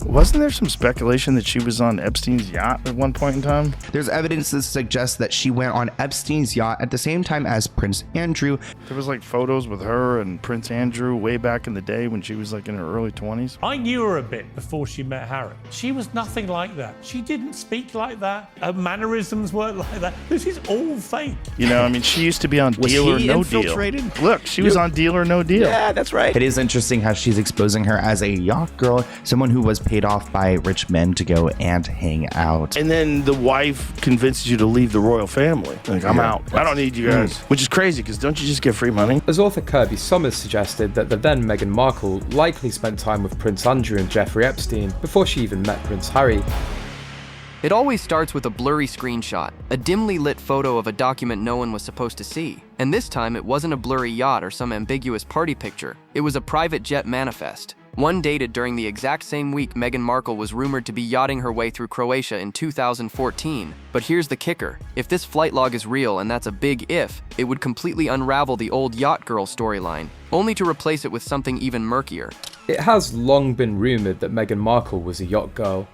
Wasn't there some speculation that she was on Epstein's yacht at one point in time? There's evidence that suggests that she went on Epstein's yacht at the same time as Prince Andrew. There was like photos with her and Prince Andrew way back in the day when she was like in her early 20s. I knew her a bit before she met Harry. She was nothing like that. She didn't speak like that. Her mannerisms weren't like that. This is all fake. You know, I mean, she used to be on Deal or No infiltrated? Deal. Look, she was on Deal or No Deal. Yeah, that's right. It is interesting how she's exposing her as a yacht girl, someone who was paid off by rich men to go and hang out. And then the wife convinces you to leave the royal family. Like, I'm out. I don't need you guys. Which is crazy, because don't you just get free money? As author Kirby Summers suggested that the then Meghan Markle likely spent time with Prince Andrew and Jeffrey Epstein before she even met Prince Harry. It always starts with a blurry screenshot, a dimly lit photo of a document no one was supposed to see. And this time it wasn't a blurry yacht or some ambiguous party picture, it was a private jet manifest. One dated during the exact same week Meghan Markle was rumored to be yachting her way through Croatia in 2014. But here's the kicker. If this flight log is real, and that's a big if, it would completely unravel the old Yacht Girl storyline, only to replace it with something even murkier. It has long been rumoured that Meghan Markle was a yacht girl.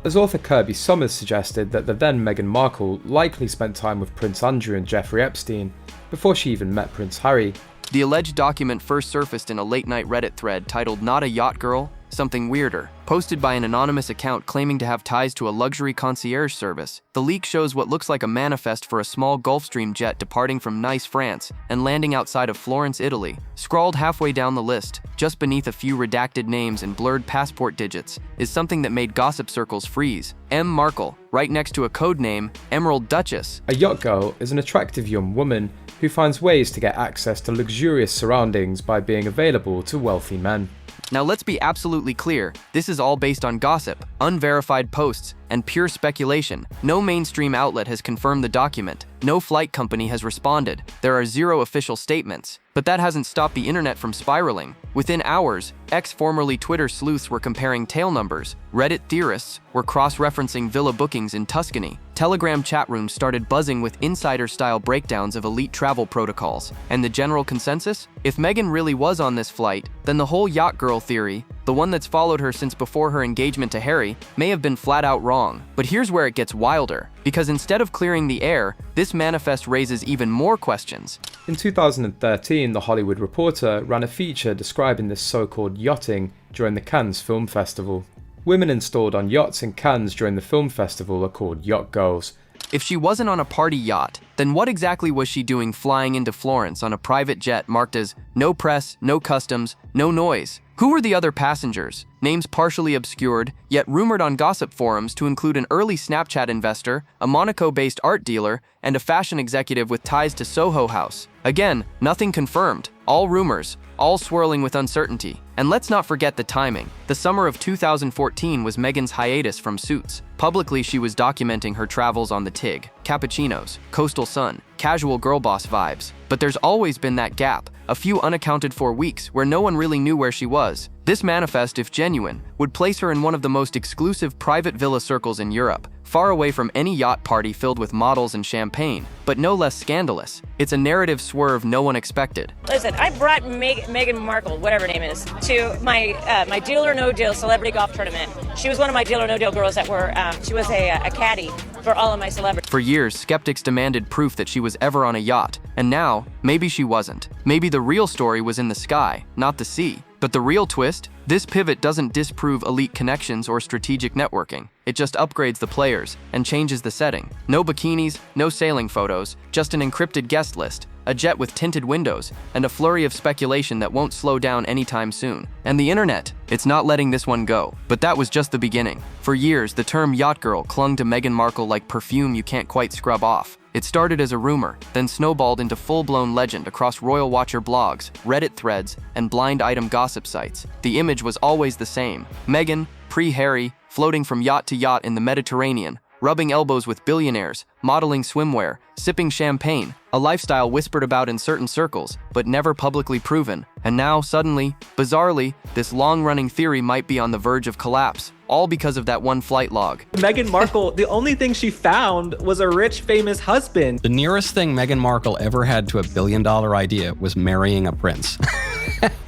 As author Kirby Summers suggested that the then Meghan Markle likely spent time with Prince Andrew and Jeffrey Epstein before she even met Prince Harry. The alleged document first surfaced in a late-night Reddit thread titled "Not a Yacht Girl? Something Weirder," posted by an anonymous account claiming to have ties to a luxury concierge service. The leak shows what looks like a manifest for a small Gulfstream jet departing from Nice, France, and landing outside of Florence, Italy. Scrawled halfway down the list, just beneath a few redacted names and blurred passport digits, is something that made gossip circles freeze. M. Markle, right next to a code name, Emerald Duchess. A yacht girl is an attractive young woman who finds ways to get access to luxurious surroundings by being available to wealthy men. Now let's be absolutely clear, this is all based on gossip, unverified posts, and pure speculation. No mainstream outlet has confirmed the document, no flight company has responded, there are zero official statements. But that hasn't stopped the internet from spiraling. Within hours, formerly Twitter sleuths were comparing tail numbers, Reddit theorists were cross-referencing villa bookings in Tuscany, Telegram chat rooms started buzzing with insider-style breakdowns of elite travel protocols. And the general consensus? If Meghan really was on this flight, then the whole yacht girl theory, the one that's followed her since before her engagement to Harry, may have been flat out wrong. But here's where it gets wilder, because instead of clearing the air, this manifest raises even more questions. In 2013, The Hollywood Reporter ran a feature describing this so-called yachting during the Cannes Film Festival. Women installed on yachts in Cannes during the film festival are called yacht girls. If she wasn't on a party yacht, then what exactly was she doing flying into Florence on a private jet marked as no press, no customs, no noise? Who were the other passengers? Names partially obscured, yet rumored on gossip forums to include an early Snapchat investor, a Monaco-based art dealer, and a fashion executive with ties to Soho House. Again, nothing confirmed, all rumors, all swirling with uncertainty. And let's not forget the timing. The summer of 2014 was Meghan's hiatus from Suits. Publicly, she was documenting her travels on the Tig, cappuccinos, coastal sun, casual girl boss vibes. But there's always been that gap, a few unaccounted for weeks where no one really knew where she was. This manifest, if genuine, would place her in one of the most exclusive private villa circles in Europe, far away from any yacht party filled with models and champagne, but no less scandalous. It's a narrative swerve no one expected. Listen, I brought Meghan Markle, whatever her name is, to my Deal or No Deal celebrity golf tournament. She was one of my Deal or No Deal girls that were, she was a caddy for all of my celebrities. For years, skeptics demanded proof that she was ever on a yacht, and now, maybe she wasn't. Maybe the real story was in the sky, not the sea. But the real twist? This pivot doesn't disprove elite connections or strategic networking. It just upgrades the players and changes the setting. No bikinis, no sailing photos, just an encrypted guest list, a jet with tinted windows, and a flurry of speculation that won't slow down anytime soon. And the internet, it's not letting this one go. But that was just the beginning. For years, the term yacht girl clung to Meghan Markle like perfume you can't quite scrub off. It started as a rumor, then snowballed into full-blown legend across Royal Watcher blogs, Reddit threads, and blind item gossip sites. The image was always the same. Meghan, pre-Harry, floating from yacht to yacht in the Mediterranean, rubbing elbows with billionaires, modeling swimwear, sipping champagne, a lifestyle whispered about in certain circles, but never publicly proven. And now, suddenly, bizarrely, this long-running theory might be on the verge of collapse, all because of that one flight log. Meghan Markle, the only thing she found was a rich, famous husband. The nearest thing Meghan Markle ever had to a billion-dollar idea was marrying a prince.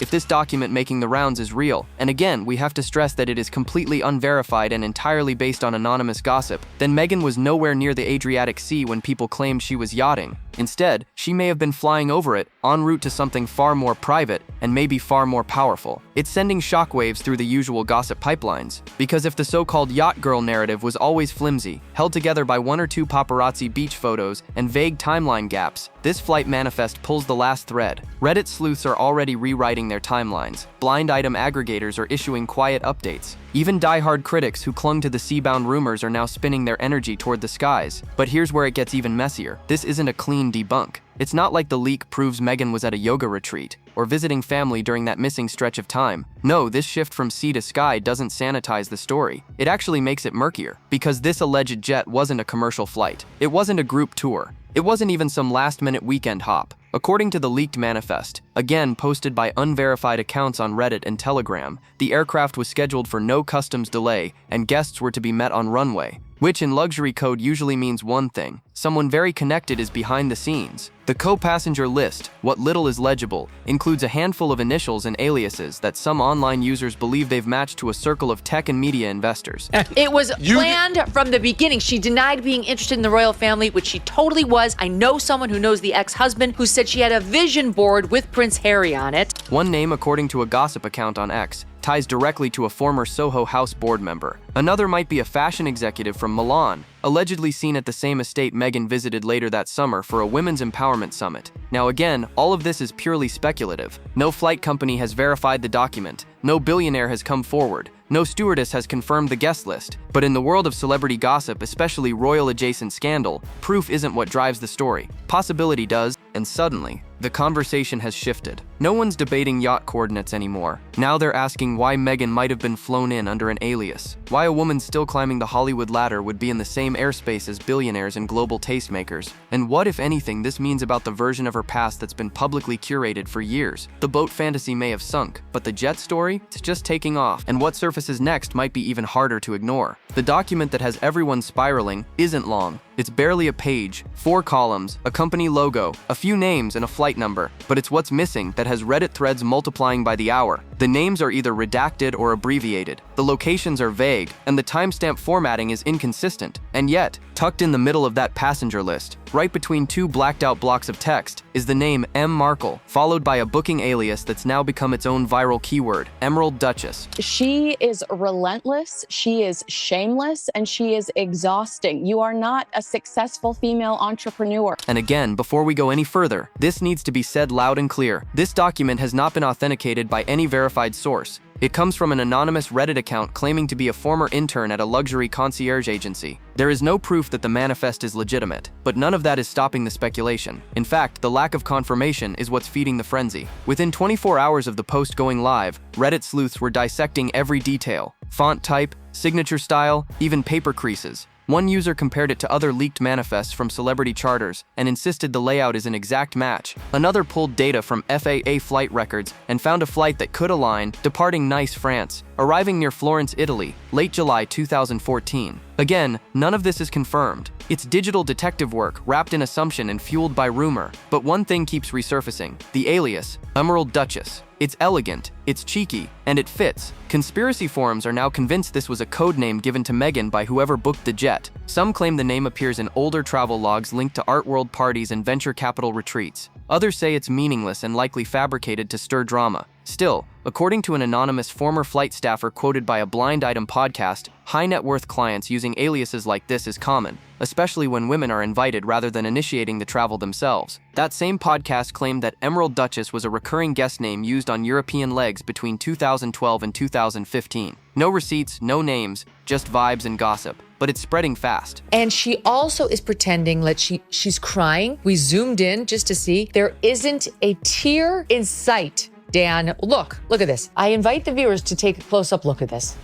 If this document making the rounds is real, and again, we have to stress that it is completely unverified and entirely based on anonymous gossip, then Meghan was nowhere near the Adriatic Sea when people claimed she was yachting. Instead, she may have been flying over it, en route to something far more private and maybe far more powerful. It's sending shockwaves through the usual gossip pipelines. Because if the so-called Yacht Girl narrative was always flimsy, held together by 1 or 2 paparazzi beach photos and vague timeline gaps, this flight manifest pulls the last thread. Reddit sleuths are already rewriting their timelines. Blind item aggregators are issuing quiet updates. Even die-hard critics who clung to the sea-bound rumors are now spinning their energy toward the skies. But here's where it gets even messier. This isn't a clean debunk. It's not like the leak proves Meghan was at a yoga retreat or visiting family during that missing stretch of time. No, this shift from sea to sky doesn't sanitize the story. It actually makes it murkier, because this alleged jet wasn't a commercial flight. It wasn't a group tour. It wasn't even some last-minute weekend hop. According to the leaked manifest, again posted by unverified accounts on Reddit and Telegram, the aircraft was scheduled for no customs delay and guests were to be met on runway, which in luxury code usually means one thing: someone very connected is behind the scenes. The co-passenger list, what little is legible, includes a handful of initials and aliases that some online users believe they've matched to a circle of tech and media investors. It was planned from the beginning. She denied being interested in the royal family, which she totally was. I know someone who knows the ex-husband who said she had a vision board with Prince Harry on it. One name, according to a gossip account on X, ties directly to a former Soho House board member. Another might be a fashion executive from Milan, allegedly seen at the same estate Meghan visited later that summer for a women's empowerment summit. Now again, all of this is purely speculative. No flight company has verified the document. No billionaire has come forward. No stewardess has confirmed the guest list. But in the world of celebrity gossip, especially royal-adjacent scandal, proof isn't what drives the story. Possibility does, and suddenly, the conversation has shifted. No one's debating yacht coordinates anymore. Now they're asking why Meghan might have been flown in under an alias. Why a woman still climbing the Hollywood ladder would be in the same airspace as billionaires and global tastemakers. And what, if anything, this means about the version of her past that's been publicly curated for years. The boat fantasy may have sunk, but the jet story? It's just taking off. And what surfaces next might be even harder to ignore. The document that has everyone spiraling isn't long. It's barely a page, 4 columns, a company logo, a few names, and a flight number. But it's what's missing that has Reddit threads multiplying by the hour. The names are either redacted or abbreviated. The locations are vague, and the timestamp formatting is inconsistent. And yet, tucked in the middle of that passenger list, right between 2 blacked out blocks of text, is the name M. Markle, followed by a booking alias that's now become its own viral keyword, Emerald Duchess. She is relentless, she is shameless, and she is exhausting. You are not a successful female entrepreneur. And again, before we go any further, this needs to be said loud and clear. This document has not been authenticated by any verified source. It comes from an anonymous Reddit account claiming to be a former intern at a luxury concierge agency. There is no proof that the manifest is legitimate, but none of that is stopping the speculation. In fact, the lack of confirmation is what's feeding the frenzy. Within 24 hours of the post going live, Reddit sleuths were dissecting every detail: font type, signature style, even paper creases. One user compared it to other leaked manifests from celebrity charters and insisted the layout is an exact match. Another pulled data from FAA flight records and found a flight that could align, departing Nice, France, arriving near Florence, Italy, late July 2014. Again, none of this is confirmed. It's digital detective work wrapped in assumption and fueled by rumor. But one thing keeps resurfacing: the alias, Emerald Duchess. It's elegant, it's cheeky, and it fits. Conspiracy forums are now convinced this was a code name given to Meghan by whoever booked the jet. Some claim the name appears in older travel logs linked to art world parties and venture capital retreats. Others say it's meaningless and likely fabricated to stir drama. Still, according to an anonymous former flight staffer quoted by a Blind Item podcast, high net worth clients using aliases like this is common, especially when women are invited rather than initiating the travel themselves. That same podcast claimed that Emerald Duchess was a recurring guest name used on European legs between 2012 and 2015. No receipts, no names, just vibes and gossip. But it's spreading fast. And she also is pretending that she's crying. We zoomed in just to see. There isn't a tear in sight. Dan, look at this. I invite the viewers to take a close-up look at this.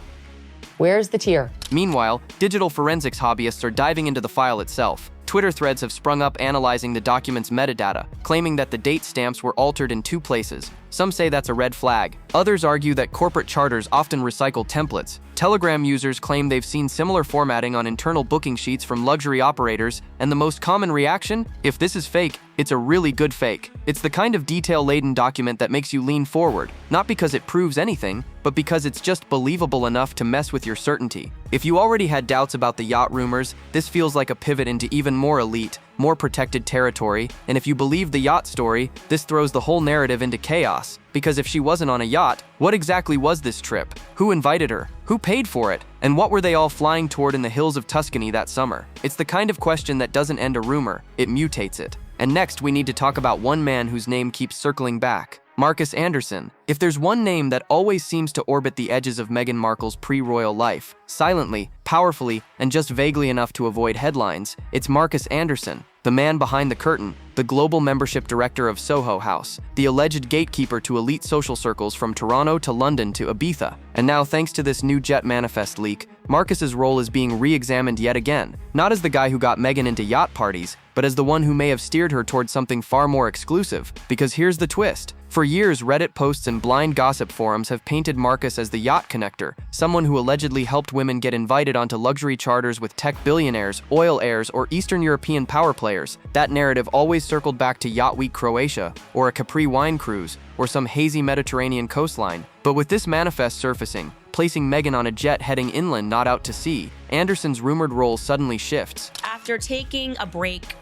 Where's the tear? Meanwhile, digital forensics hobbyists are diving into the file itself. Twitter threads have sprung up analyzing the document's metadata, claiming that the date stamps were altered in 2 places. Some say that's a red flag. Others argue that corporate charters often recycle templates. Telegram users claim they've seen similar formatting on internal booking sheets from luxury operators, and the most common reaction? If this is fake, It's a really good fake. It's the kind of detail-laden document that makes you lean forward, not because it proves anything, but because it's just believable enough to mess with your certainty. If you already had doubts about the yacht rumors, this feels like a pivot into even more elite, more protected territory, and if you believe the yacht story, this throws the whole narrative into chaos. Because if she wasn't on a yacht, what exactly was this trip? Who invited her? Who paid for it? And what were they all flying toward in the hills of Tuscany that summer? It's the kind of question that doesn't end a rumor, it mutates it. And next, we need to talk about one man whose name keeps circling back. Marcus Anderson. If there's one name that always seems to orbit the edges of Meghan Markle's pre-royal life, silently, powerfully, and just vaguely enough to avoid headlines, it's Marcus Anderson, the man behind the curtain, the global membership director of Soho House, the alleged gatekeeper to elite social circles from Toronto to London to Ibiza. And now, thanks to this new jet manifest leak, Marcus's role is being re-examined yet again, not as the guy who got Meghan into yacht parties, but as the one who may have steered her towards something far more exclusive. Because here's the twist. For years, Reddit posts and blind gossip forums have painted Marcus as the yacht connector, someone who allegedly helped women get invited onto luxury charters with tech billionaires, oil heirs, or Eastern European power players. That narrative always circled back to Yacht Week Croatia, or a Capri wine cruise, or some hazy Mediterranean coastline. But with this manifest surfacing, placing Meghan on a jet heading inland, not out to sea, Anderson's rumored role suddenly shifts. After taking a break,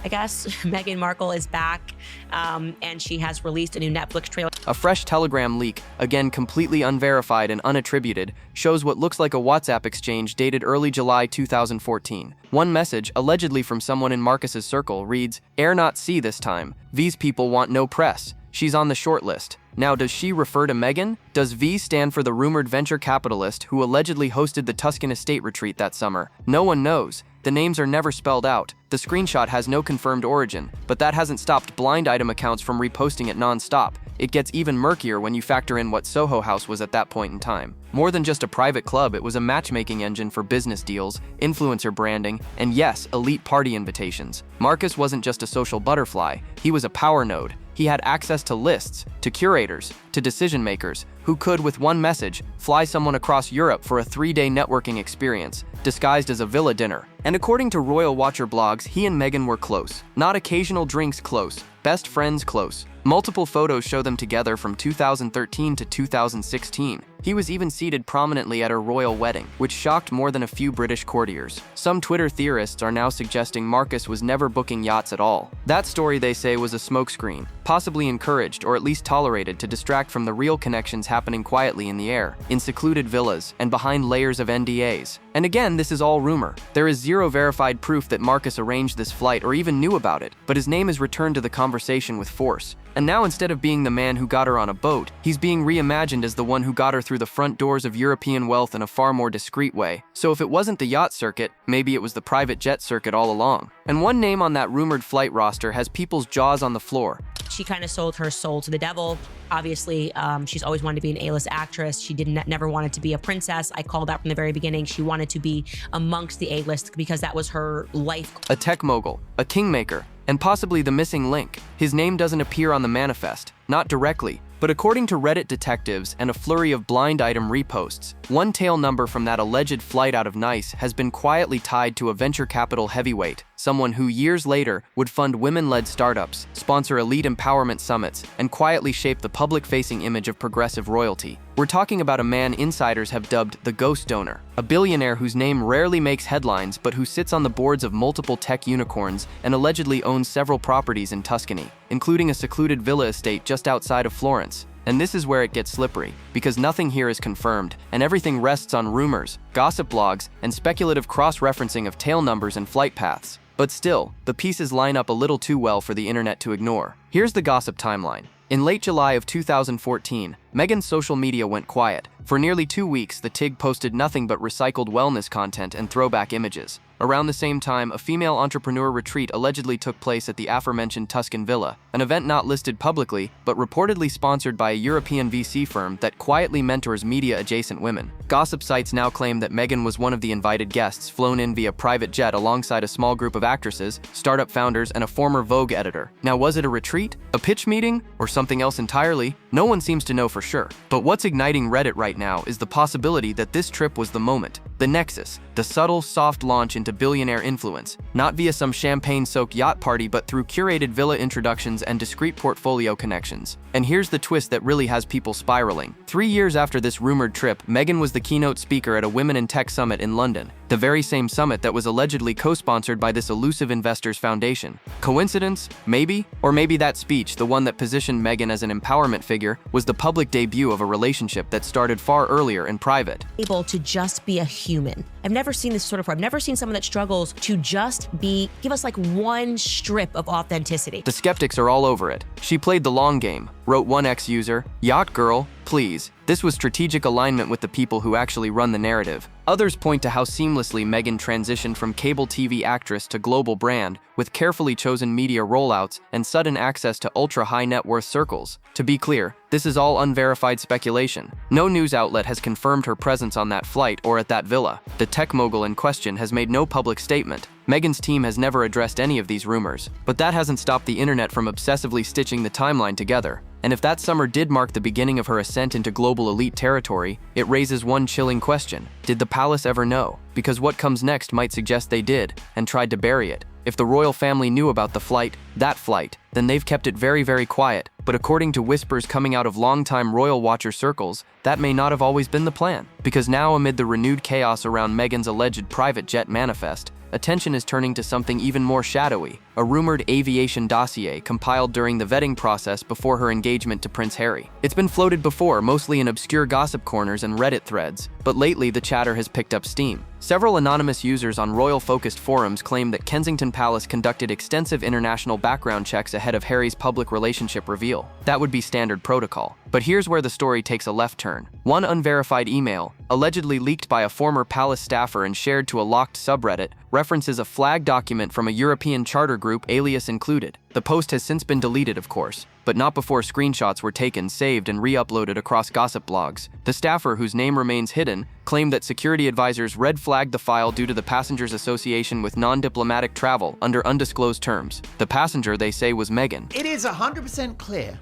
I guess, Meghan Markle is back, and she has released a new Netflix trailer. A fresh Telegram leak, again completely unverified and unattributed, shows what looks like a WhatsApp exchange dated early July 2014. One message, allegedly from someone in Marcus's circle, reads, "Air not sea this time. These people want no press. She's on the short list." Now, does she refer to Meghan? Does V stand for the rumored venture capitalist who allegedly hosted the Tuscan estate retreat that summer? No one knows. The names are never spelled out. The screenshot has no confirmed origin, but that hasn't stopped blind item accounts from reposting it non-stop. It gets even murkier when you factor in what Soho House was at that point in time. More than just a private club, it was a matchmaking engine for business deals, influencer branding, and yes, elite party invitations. Marcus wasn't just a social butterfly, he was a power node. He had access to lists, to curators, to decision makers, who could, with one message, fly someone across Europe for a 3-day networking experience, disguised as a villa dinner. And according to Royal Watcher blogs, he and Meghan were close. Not occasional drinks close, best friends close. Multiple photos show them together from 2013 to 2016. He was even seated prominently at her royal wedding, which shocked more than a few British courtiers. Some Twitter theorists are now suggesting Marcus was never booking yachts at all. That story, they say, was a smokescreen, possibly encouraged or at least tolerated to distract from the real connections happening quietly in the air, in secluded villas, and behind layers of NDAs. And again, this is all rumor. There is zero verified proof that Marcus arranged this flight or even knew about it, but his name is returned to the conversation with force. And now, instead of being the man who got her on a boat, he's being reimagined as the one who got her through the front doors of European wealth in a far more discreet way. So if it wasn't the yacht circuit, maybe it was the private jet circuit all along. And one name on that rumored flight roster has people's jaws on the floor. She kind of sold her soul to the devil. Obviously, she's always wanted to be an A-list actress. She never wanted to be a princess. I called that from the very beginning. She wanted to be amongst the A-list because that was her life. A tech mogul, a kingmaker, and possibly the missing link. His name doesn't appear on the manifest, not directly, but according to Reddit detectives and a flurry of blind item reposts, one tail number from that alleged flight out of Nice has been quietly tied to a venture capital heavyweight, someone who years later would fund women-led startups, sponsor elite empowerment summits, and quietly shape the public-facing image of progressive royalty. We're talking about a man insiders have dubbed the ghost donor, a billionaire whose name rarely makes headlines but who sits on the boards of multiple tech unicorns and allegedly owns several properties in Tuscany, including a secluded villa estate just outside of Florence. And this is where it gets slippery, because nothing here is confirmed, and everything rests on rumors, gossip blogs, and speculative cross-referencing of tail numbers and flight paths. But still, the pieces line up a little too well for the internet to ignore. Here's the gossip timeline. In late July of 2014, Meghan's social media went quiet. For nearly 2 weeks, the TIG posted nothing but recycled wellness content and throwback images. Around the same time, a female entrepreneur retreat allegedly took place at the aforementioned Tuscan villa, an event not listed publicly, but reportedly sponsored by a European VC firm that quietly mentors media-adjacent women. Gossip sites now claim that Meghan was one of the invited guests flown in via private jet alongside a small group of actresses, startup founders, and a former Vogue editor. Now, was it a retreat, a pitch meeting, or something else entirely? No one seems to know for sure. But what's igniting Reddit right now is the possibility that this trip was the moment, the nexus, the subtle, soft launch into billionaire influence, not via some champagne-soaked yacht party, but through curated villa introductions and discreet portfolio connections. And here's the twist that really has people spiraling. 3 years after this rumored trip, Meghan was the keynote speaker at a Women in Tech Summit in London, the very same summit that was allegedly co-sponsored by this elusive investors foundation. Coincidence? Maybe? Or maybe that speech, the one that positioned Meghan as an empowerment figure, was the public debut of a relationship that started far earlier in private. Able to just be a human. I've never seen this sort of, I've never seen someone that struggles to just give us like one strip of authenticity. The skeptics are all over it. She played the long game, wrote one ex-user. Yacht Girl, please. This was strategic alignment with the people who actually run the narrative. Others point to how seamlessly Meghan transitioned from cable TV actress to global brand, with carefully chosen media rollouts and sudden access to ultra-high net worth circles. To be clear, this is all unverified speculation. No news outlet has confirmed her presence on that flight or at that villa. The tech mogul in question has made no public statement. Meghan's team has never addressed any of these rumors, but that hasn't stopped the internet from obsessively stitching the timeline together. And if that summer did mark the beginning of her ascent into global elite territory, it raises one chilling question. Did the palace ever know? Because what comes next might suggest they did, and tried to bury it. If the royal family knew about the flight, that flight, then they've kept it very, very quiet. But according to whispers coming out of longtime royal watcher circles, that may not have always been the plan. Because now, amid the renewed chaos around Meghan's alleged private jet manifest, attention is turning to something even more shadowy, a rumored aviation dossier compiled during the vetting process before her engagement to Prince Harry. It's been floated before, mostly in obscure gossip corners and Reddit threads, but lately the chatter has picked up steam. Several anonymous users on royal-focused forums claim that Kensington Palace conducted extensive international background checks ahead of Harry's public relationship reveal. That would be standard protocol. But here's where the story takes a left turn. One unverified email, allegedly leaked by a former palace staffer and shared to a locked subreddit, references a flag document from a European charter group, alias included. The post has since been deleted, of course, but not before screenshots were taken, saved, and re-uploaded across gossip blogs. The staffer, whose name remains hidden, claimed that security advisors red flagged the file due to the passenger's association with non-diplomatic travel under undisclosed terms. The passenger, they say, was Meghan. It is 100% clear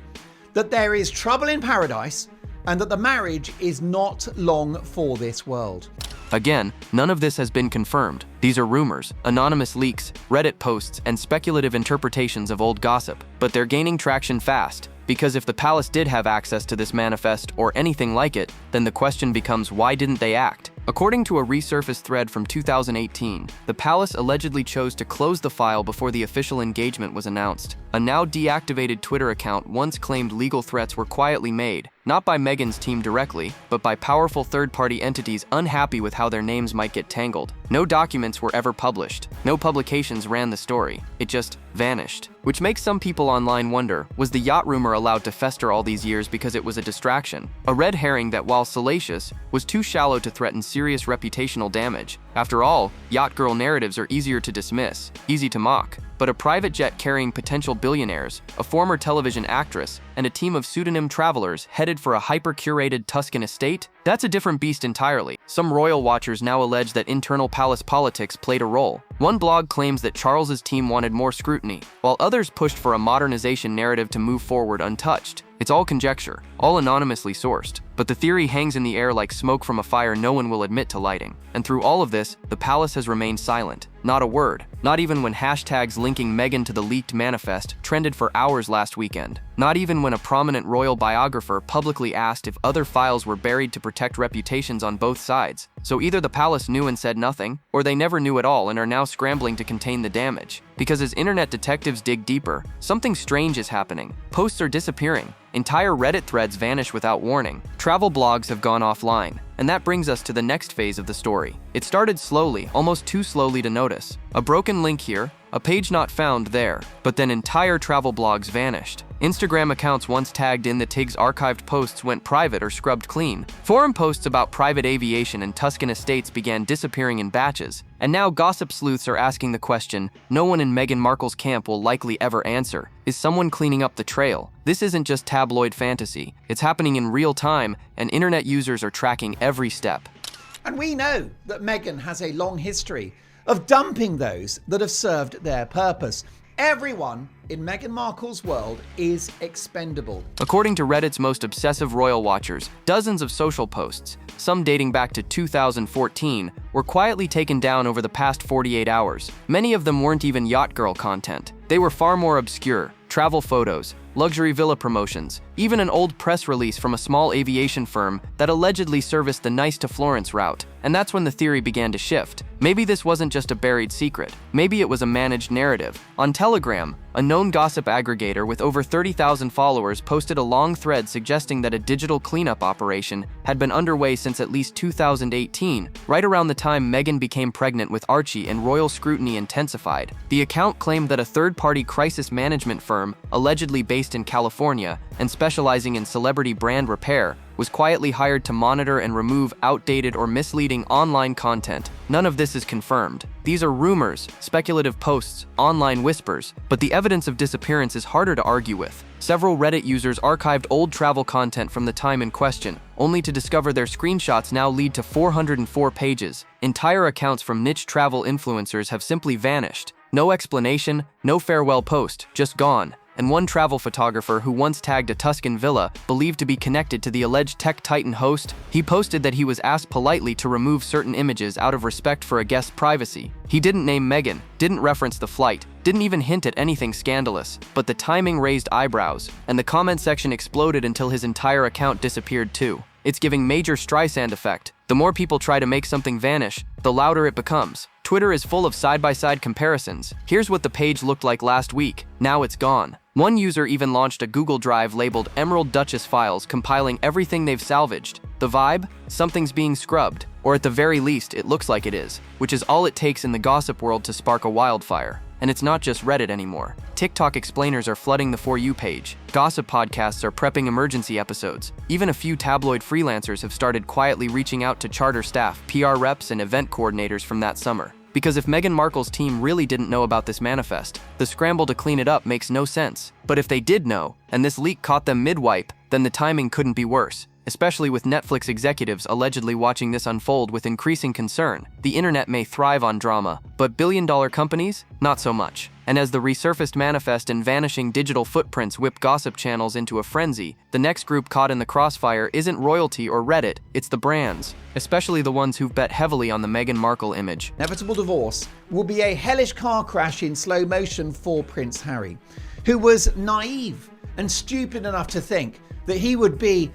that there is trouble in paradise and that the marriage is not long for this world. Again, none of this has been confirmed. These are rumors, anonymous leaks, Reddit posts, and speculative interpretations of old gossip. But they're gaining traction fast, because if the palace did have access to this manifest or anything like it, then the question becomes, why didn't they act? According to a resurfaced thread from 2018, the palace allegedly chose to close the file before the official engagement was announced. A now deactivated Twitter account once claimed legal threats were quietly made, not by Meghan's team directly, but by powerful third-party entities unhappy with how their names might get tangled. No documents were ever published. No publications ran the story. It just vanished. Which makes some people online wonder, was the yacht rumor allowed to fester all these years because it was a distraction? A red herring that, while salacious, was too shallow to threaten serious reputational damage. After all, Yacht Girl narratives are easier to dismiss, easy to mock. But a private jet carrying potential billionaires, a former television actress, and a team of pseudonym travelers headed for a hyper-curated Tuscan estate? That's a different beast entirely. Some royal watchers now allege that internal palace politics played a role. One blog claims that Charles's team wanted more scrutiny, while others pushed for a modernization narrative to move forward untouched. It's all conjecture, all anonymously sourced, but the theory hangs in the air like smoke from a fire no one will admit to lighting. And through all of this, the palace has remained silent. Not a word. Not even when hashtags linking Meghan to the leaked manifest trended for hours last weekend. Not even when a prominent royal biographer publicly asked if other files were buried to protect reputations on both sides. So either the palace knew and said nothing, or they never knew at all and are now scrambling to contain the damage. Because as internet detectives dig deeper, something strange is happening. Posts are disappearing. Entire Reddit threads vanish without warning. Travel blogs have gone offline. And that brings us to the next phase of the story. It started slowly, almost too slowly to notice. A broken link here, a page not found there, but then entire travel blogs vanished. Instagram accounts once tagged in the TIG's archived posts went private or scrubbed clean. Forum posts about private aviation and Tuscan estates began disappearing in batches. And now gossip sleuths are asking the question no one in Meghan Markle's camp will likely ever answer. Is someone cleaning up the trail? This isn't just tabloid fantasy. It's happening in real time, and internet users are tracking every step. And we know that Meghan has a long history of dumping those that have served their purpose. Everyone in Meghan Markle's world is expendable. According to Reddit's most obsessive royal watchers, dozens of social posts, some dating back to 2014, were quietly taken down over the past 48 hours. Many of them weren't even Yacht Girl content. They were far more obscure: travel photos, luxury villa promotions, even an old press release from a small aviation firm that allegedly serviced the Nice to Florence route. And that's when the theory began to shift. Maybe this wasn't just a buried secret. Maybe it was a managed narrative. On Telegram, a known gossip aggregator with over 30,000 followers posted a long thread suggesting that a digital cleanup operation had been underway since at least 2018, right around the time Meghan became pregnant with Archie and royal scrutiny intensified. The account claimed that a third-party crisis management firm, allegedly based in California and specializing in celebrity brand repair, was quietly hired to monitor and remove outdated or misleading online content. None of this is confirmed. These are rumors, speculative posts, online whispers, but the evidence of disappearance is harder to argue with. Several Reddit users archived old travel content from the time in question, only to discover their screenshots now lead to 404 pages. Entire accounts from niche travel influencers have simply vanished. No explanation, no farewell post, just gone. And one travel photographer who once tagged a Tuscan villa, believed to be connected to the alleged tech titan host, he posted that he was asked politely to remove certain images out of respect for a guest's privacy. He didn't name Meghan, didn't reference the flight, didn't even hint at anything scandalous, but the timing raised eyebrows, and the comment section exploded until his entire account disappeared too. It's giving major Streisand effect. The more people try to make something vanish, the louder it becomes. Twitter is full of side-by-side comparisons. Here's what the page looked like last week. Now it's gone. One user even launched a Google Drive labeled Emerald Duchess files, compiling everything they've salvaged. The vibe? Something's being scrubbed. Or at the very least, it looks like it is, which is all it takes in the gossip world to spark a wildfire. And it's not just Reddit anymore. TikTok explainers are flooding the For You page. Gossip podcasts are prepping emergency episodes. Even a few tabloid freelancers have started quietly reaching out to charter staff, PR reps, and event coordinators from that summer. Because if Meghan Markle's team really didn't know about this manifest, the scramble to clean it up makes no sense. But if they did know, and this leak caught them mid-wipe, then the timing couldn't be worse. Especially with Netflix executives allegedly watching this unfold with increasing concern. The internet may thrive on drama, but billion-dollar companies? Not so much. And as the resurfaced manifest and vanishing digital footprints whip gossip channels into a frenzy, the next group caught in the crossfire isn't royalty or Reddit, it's the brands. Especially the ones who've bet heavily on the Meghan Markle image. Inevitable divorce will be a hellish car crash in slow motion for Prince Harry, who was naive and stupid enough to think that he would be,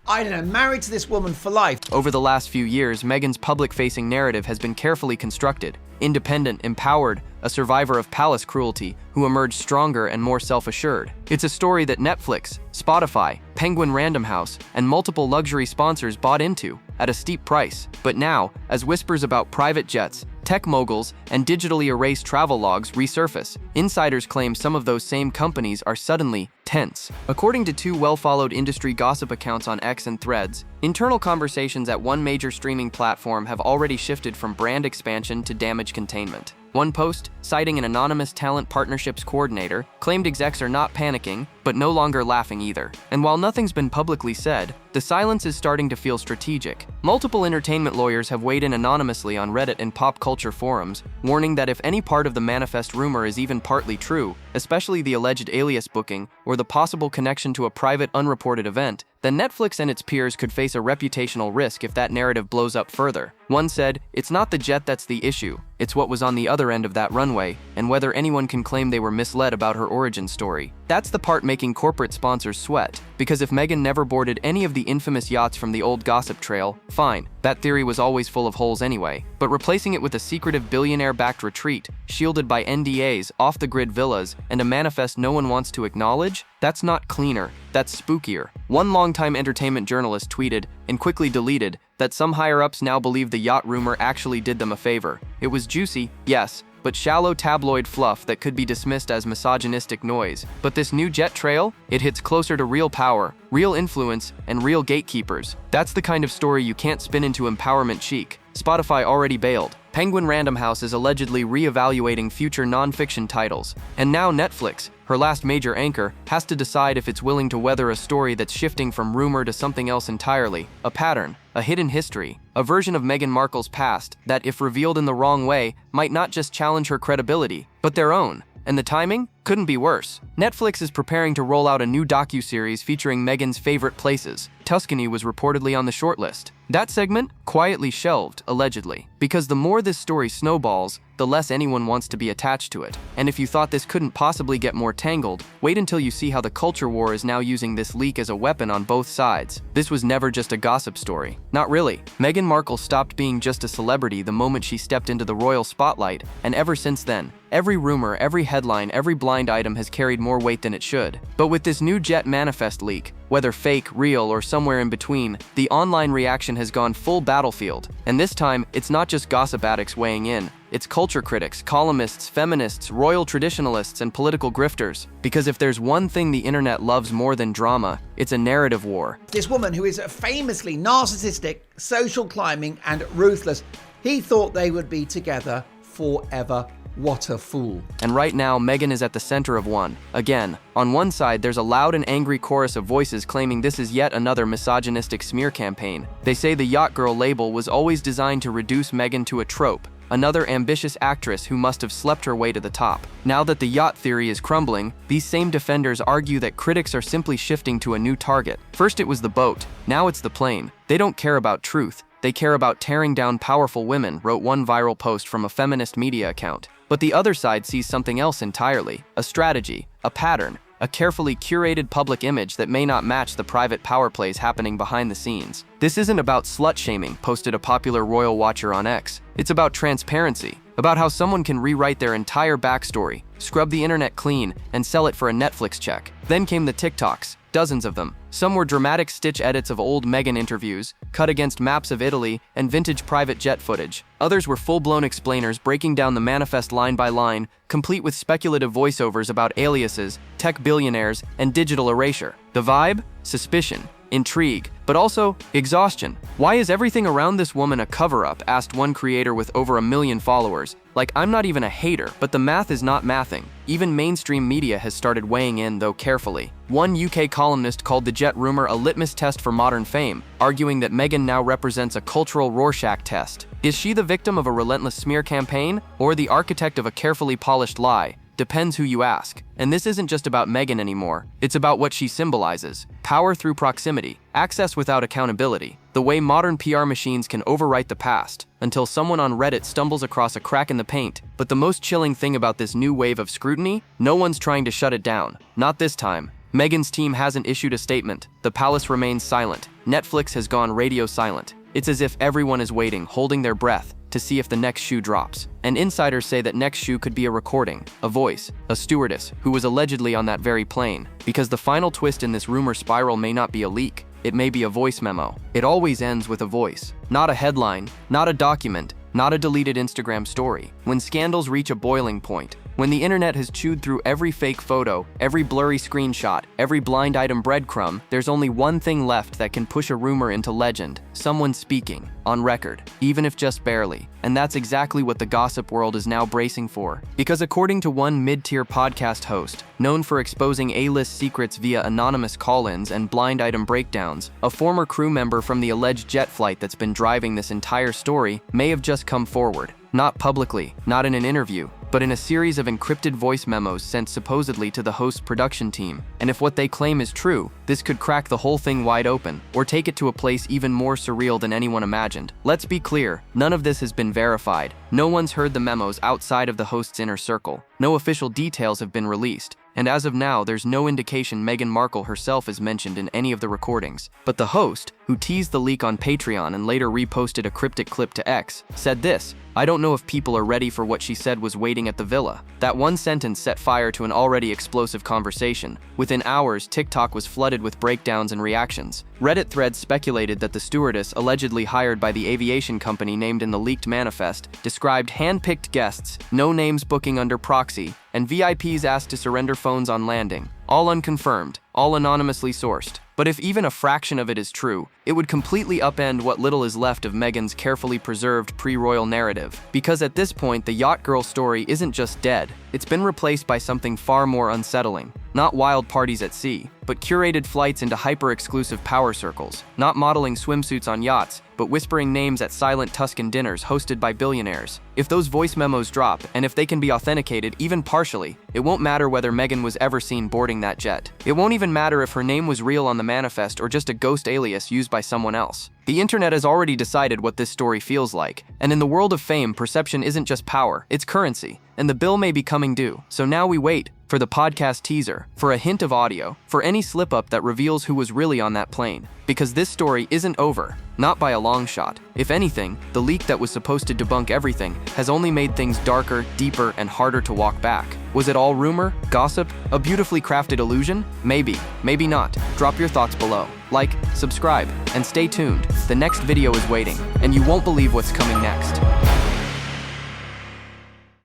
I don't know, married to this woman for life. Over the last few years, Meghan's public-facing narrative has been carefully constructed. Independent, empowered, a survivor of palace cruelty who emerged stronger and more self-assured. It's a story that Netflix, Spotify, Penguin Random House, and multiple luxury sponsors bought into at a steep price. But now, as whispers about private jets, tech moguls, and digitally erased travel logs resurface, insiders claim some of those same companies are suddenly tense. According to two well-followed industry gossip accounts on X and Threads, internal conversations at one major streaming platform have already shifted from brand expansion to damage containment. One post, citing an anonymous talent partnerships coordinator, claimed execs are not panicking, but no longer laughing either. And while nothing's been publicly said, the silence is starting to feel strategic. Multiple entertainment lawyers have weighed in anonymously on Reddit and pop culture forums, warning that if any part of the manifest rumor is even partly true, especially the alleged alias booking or the possible connection to a private unreported event, then Netflix and its peers could face a reputational risk if that narrative blows up further. One said, "It's not the jet that's the issue, it's what was on the other end of that runway, and whether anyone can claim they were misled about her origin story." That's the part making corporate sponsors sweat, because if Meghan never boarded any of the infamous yachts from the old gossip trail, fine, that theory was always full of holes anyway. But replacing it with a secretive billionaire-backed retreat, shielded by NDAs, off-the-grid villas, and a manifest no one wants to acknowledge? That's not cleaner, that's spookier. One longtime entertainment journalist tweeted, and quickly deleted, that some higher-ups now believe the yacht rumor actually did them a favor. It was juicy, yes, but shallow tabloid fluff that could be dismissed as misogynistic noise. But this new jet trail? It hits closer to real power, real influence, and real gatekeepers. That's the kind of story you can't spin into empowerment chic. Spotify already bailed. Penguin Random House is allegedly re-evaluating future non-fiction titles. And now Netflix, her last major anchor, has to decide if it's willing to weather a story that's shifting from rumor to something else entirely, a pattern, a hidden history. a version of Meghan Markle's past that, if revealed in the wrong way, might not just challenge her credibility, but their own. And the timing couldn't be worse. Netflix is preparing to roll out a new docuseries featuring Meghan's favorite places. Tuscany was reportedly on the shortlist. That segment quietly shelved, allegedly, because the more this story snowballs, the less anyone wants to be attached to it. And if you thought this couldn't possibly get more tangled, wait until you see how the culture war is now using this leak as a weapon on both sides. This was never just a gossip story. Not really. Meghan Markle stopped being just a celebrity the moment she stepped into the royal spotlight, and ever since then, every rumor, every headline, every blind item has carried more weight than it should. But with this new jet manifest leak, whether fake, real, or somewhere in between, the online reaction has gone full battlefield. And this time, it's not just gossip addicts weighing in. It's culture critics, columnists, feminists, royal traditionalists, and political grifters. Because if there's one thing the internet loves more than drama, it's a narrative war. This woman who is famously narcissistic, social climbing, and ruthless, he thought they would be together forever. What a fool. And right now, Meghan is at the center of one. Again, on one side, there's a loud and angry chorus of voices claiming this is yet another misogynistic smear campaign. They say the Yacht Girl label was always designed to reduce Meghan to a trope, another ambitious actress who must have slept her way to the top. Now that the yacht theory is crumbling, these same defenders argue that critics are simply shifting to a new target. First it was the boat, now it's the plane. They don't care about truth. They care about tearing down powerful women, wrote one viral post from a feminist media account. But the other side sees something else entirely, a strategy, a pattern, a carefully curated public image that may not match the private power plays happening behind the scenes. This isn't about slut-shaming, posted a popular royal watcher on X. It's about transparency, about how someone can rewrite their entire backstory, scrub the internet clean, and sell it for a Netflix check. Then came the TikToks, dozens of them. Some were dramatic stitch edits of old Meghan interviews, cut against maps of Italy and vintage private jet footage. Others were full-blown explainers breaking down the manifest line by line, complete with speculative voiceovers about aliases, tech billionaires, and digital erasure. The vibe? Suspicion, intrigue, but also exhaustion. Why is everything around this woman a cover-up? Asked one creator with over 1 million followers. Like, I'm not even a hater, but the math is not mathing. Even mainstream media has started weighing in, though carefully. One UK columnist called the jet rumor a litmus test for modern fame, arguing that Meghan now represents a cultural Rorschach test. Is she the victim of a relentless smear campaign, or the architect of a carefully polished lie? Depends who you ask. And this isn't just about Meghan anymore. It's about what she symbolizes. Power through proximity, access without accountability, the way modern PR machines can overwrite the past, until someone on Reddit stumbles across a crack in the paint. But the most chilling thing about this new wave of scrutiny? No one's trying to shut it down. Not this time. Meghan's team hasn't issued a statement. The palace remains silent. Netflix has gone radio silent. It's as if everyone is waiting, holding their breath, to see if the next shoe drops. And insiders say that next shoe could be a recording, a voice, a stewardess who was allegedly on that very plane. Because the final twist in this rumor spiral may not be a leak, it may be a voice memo. It always ends with a voice, not a headline, not a document, not a deleted Instagram story. When scandals reach a boiling point, when the internet has chewed through every fake photo, every blurry screenshot, every blind item breadcrumb, there's only one thing left that can push a rumor into legend: someone speaking, on record, even if just barely. And that's exactly what the gossip world is now bracing for. Because according to one mid-tier podcast host, known for exposing A-list secrets via anonymous call-ins and blind item breakdowns, a former crew member from the alleged jet flight that's been driving this entire story may have just come forward. Not publicly, not in an interview, but in a series of encrypted voice memos sent supposedly to the host's production team. And if what they claim is true, this could crack the whole thing wide open, or take it to a place even more surreal than anyone imagined. Let's be clear, none of this has been verified. No one's heard the memos outside of the host's inner circle. No official details have been released. And as of now, there's no indication Meghan Markle herself is mentioned in any of the recordings. But the host, who teased the leak on Patreon and later reposted a cryptic clip to X, said this: "I don't know if people are ready for what she said was waiting at the villa." That one sentence set fire to an already explosive conversation. Within hours, TikTok was flooded with breakdowns and reactions. Reddit threads speculated that the stewardess, allegedly hired by the aviation company named in the leaked manifest, described hand-picked guests, no names booking under proxy, and VIPs asked to surrender phones on landing. All unconfirmed, all anonymously sourced. But if even a fraction of it is true, it would completely upend what little is left of Meghan's carefully preserved pre-royal narrative. Because at this point, the Yacht Girl story isn't just dead, it's been replaced by something far more unsettling. not wild parties at sea, but curated flights into hyper-exclusive power circles, not modeling swimsuits on yachts, but whispering names at silent Tuscan dinners hosted by billionaires. If those voice memos drop, and if they can be authenticated even partially, it won't matter whether Meghan was ever seen boarding that jet. It won't even matter if her name was real on the manifest or just a ghost alias used by someone else. The internet has already decided what this story feels like, and in the world of fame, perception isn't just power, it's currency, and the bill may be coming due. So now we wait for the podcast teaser, for a hint of audio, for any slip-up that reveals who was really on that plane. Because this story isn't over, not by a long shot. If anything, the leak that was supposed to debunk everything has only made things darker, deeper, and harder to walk back. Was it all rumor, gossip, a beautifully crafted illusion? Maybe, maybe not. Drop your thoughts below. Like, subscribe, and stay tuned. The next video is waiting, and you won't believe what's coming next.